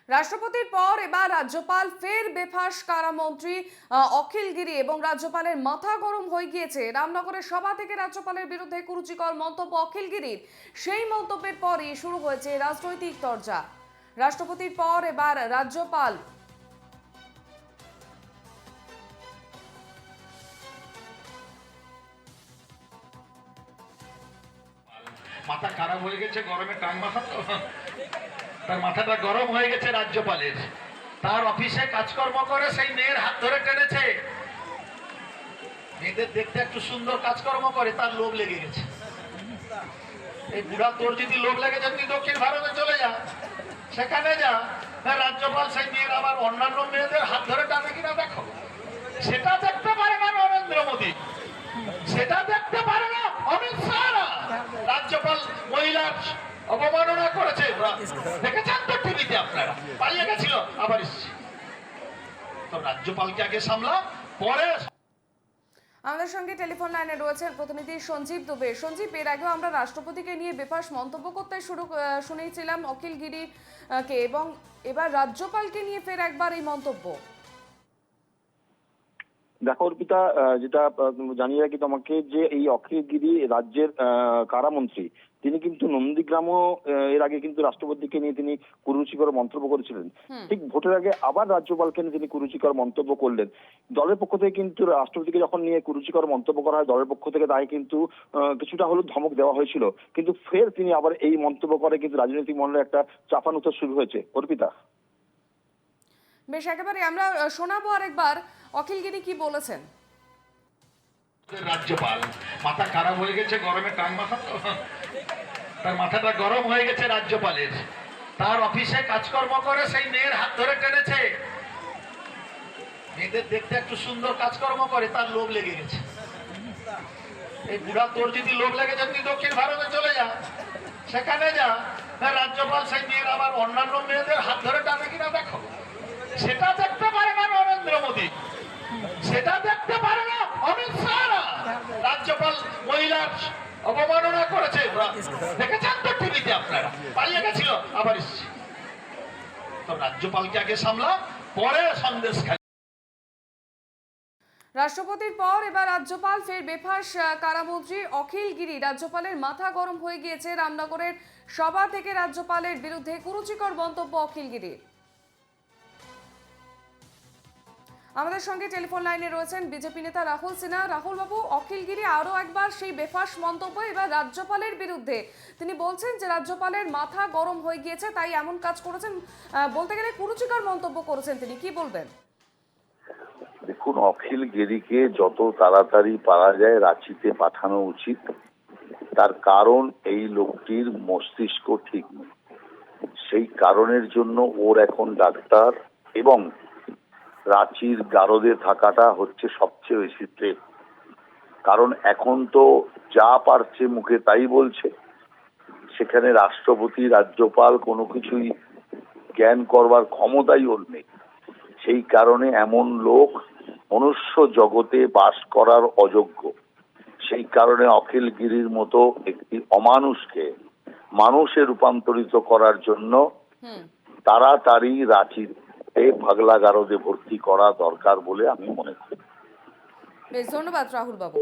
রাষ্ট্রপতির পর এবার রাজ্যপাল ফের বেফাঁস কারামন্ত্রী অখিল গিরি এবং রাজ্যপালের মাথা গরম হয়ে গিয়েছে। রামনগরের সভা থেকে রাজ্যপালের বিরুদ্ধে কুরুচিকর মন্তব্য অখিল গিরির। সেই মন্তব্যের পরই শুরু হয়েছে রাজনৈতিক তরজা। রাষ্ট্রপতির পর এবার রাজ্যপাল মাথা খারাপ হয়ে গেছে, গরমে টাং মাথা তো, তার মাথাটা গরম হয়ে গেছে রাজ্যপালের। তার অফিসে কাজকর্ম করে সেই মেয়ের হাত ধরে টেনেছে। মেয়েদের দেখতে একটু সুন্দর কাজকর্ম করে, তার লোভ লেগে গেছে। এই বুড়া, তোর যদি লোভ লেগে যায় তুই দক্ষিণ ভারতে চলে যা, সেখানে যা। রাজ্যপাল সেই মেয়ের আবার অন্যান্য মেয়েদের হাত ধরে টানে কিনা দেখো। সেটা দেখতে পারে না নরেন্দ্র মোদী, সেটা দেখতে পারে না অমিত শাহ। রাজ্যপাল মহিলার অবমাননা করেছে, দেখেছেন তো টিভিতে আপনারা। পালিয়ে গেছিল, আবার এসছে। তো রাজ্যপালকে আগে সামলা, পরে। আমাদের সঙ্গে টেলিফোন লাইনে রয়েছেন প্রতিনিধি সঞ্জীব দুবে। সঞ্জীব, এর আগেও আমরা রাষ্ট্রপতিকে নিয়ে বেফাঁস মন্তব্য করতে শুনেছিলাম অখিল গিরিকে, এবং এবার রাজ্যপালকে নিয়ে ফের একবার এই মন্তব্য। দেখো অর্পিতা, যেটা জানিয়ে রাখি তোমাকে যে এই অখিল গিরি রাজ্যের কারামন্ত্রী, তিনি কিন্তু নন্দীগ্রামও এর আগে কিন্তু রাষ্ট্রপতিকে নিয়ে তিনি কুরুচিকর মন্তব্য করেছিলেন। ঠিক ভোটের আগে আবার রাজ্যপালকে নিয়ে তিনি কুরুচিকর মন্তব্য করলেন। দলের পক্ষ থেকে কিন্তু রাষ্ট্রপতিকে যখন নিয়ে কুরুচিকর মন্তব্য করা হয়, দলের পক্ষ থেকে তাই কিন্তু কিছুটা হলেও ধমক দেওয়া হয়েছিল। কিন্তু ফের তিনি আবার এই মন্তব্য করে কিন্তু রাজনৈতিক মহলে একটা চাপানুতর শুরু হয়েছে। অর্পিতা, বেশ, একেবারে আমরা শোনাবো আরেকবার অখিল গিরি কি বলেছেন। রাজ্যপাল মাথা খারাপ হয়ে গেছে, গরমে টাং মাথা তো, তার মাথাটা গরম হয়ে গেছে রাজ্যপালের। তার অফিসে কাজকর্ম করে সেই মেয়ের হাত ধরে টেনেছে। মেয়েদের দেখতে একটু সুন্দর কাজকর্ম করে, তার লোভ লেগে গেছে। এই বুড়া, তোর যদি লোভ লেগে যায় তুই দক্ষিণ ভারতে চলে যা, সেখানে যা। রাজ্যপাল সেই মেয়ের আবার অন্যান্য মেয়েদের হাত ধরে টানে কিনা দেখো। সেটা দেখতে পারে না নরেন্দ্র মোদী, সেটা দেখতে পারে না অমিত শাহ। রাজ্যপাল মহিলার অবমাননা করেছে, দেখেছেন তো টিভিতে আপনারা। পালিয়ে গেছিল, আবার এসছে। তো রাজ্যপালকে আগে সামলা, পরে সন্দেশ খাই। রাষ্ট্রপতির পর এবার রাজ্যপাল ফের বেফাঁস কারামন্ত্রী অখিল গিরি। রাজ্যপালের মাথা গরম হয়ে গিয়েছে। রামনগরের সভা থেকে রাজ্যপালের বিরুদ্ধে কুরুচিকর মন্তব্য অখিল গিরির। আমাদের সঙ্গে টেলিফোন লাইনে রয়েছেন বিজেপি নেতা রাহুল সিনহা। রাহুল বাবু, অখিল গিরি আরো একবার সেই বেফাঁস মন্তব্য এবার রাজ্যপালের বিরুদ্ধে। তিনি বলছেন যে রাজ্যপালের মাথা গরম হয়ে গিয়েছে, তাই এমন কাজ করেছেন, বলতে গেলে কুরুচিকর মন্তব্য করেছেন তিনি। কি বলবেন? দেখুন, অখিল গিরিকে যত তাড়াতাড়ি পারা যায় রাঁচিতে পাঠানো উচিত। তার কারণ এই লোকটির মস্তিষ্ক ঠিক নেই। সেই কারণের জন্য ওর এখন ডাক্তার এবং রাঁচির গারদে থাকাটা হচ্ছে সবচেয়ে বেশি ট্রেপ। কারণ এখন তো যা পারছে মুখে তাই বলছে। সেখানে রাষ্ট্রপতি, রাজ্যপাল কোনো কিছুই জ্ঞান করবার ক্ষমতাই ওর নেই। সেই কারণে এমন লোক মনুষ্য জগতে বাস করার অযোগ্য। সেই কারণে অখিল গিরির মতো একটি অমানুষকে মানুষে রূপান্তরিত করার জন্য তাড়াতাড়ি রাঁচিতে পাগলা গারদে ভর্তি করা দরকার বলে আমি মনে করি। বেশ, ধন্যবাদ রাহুল বাবু।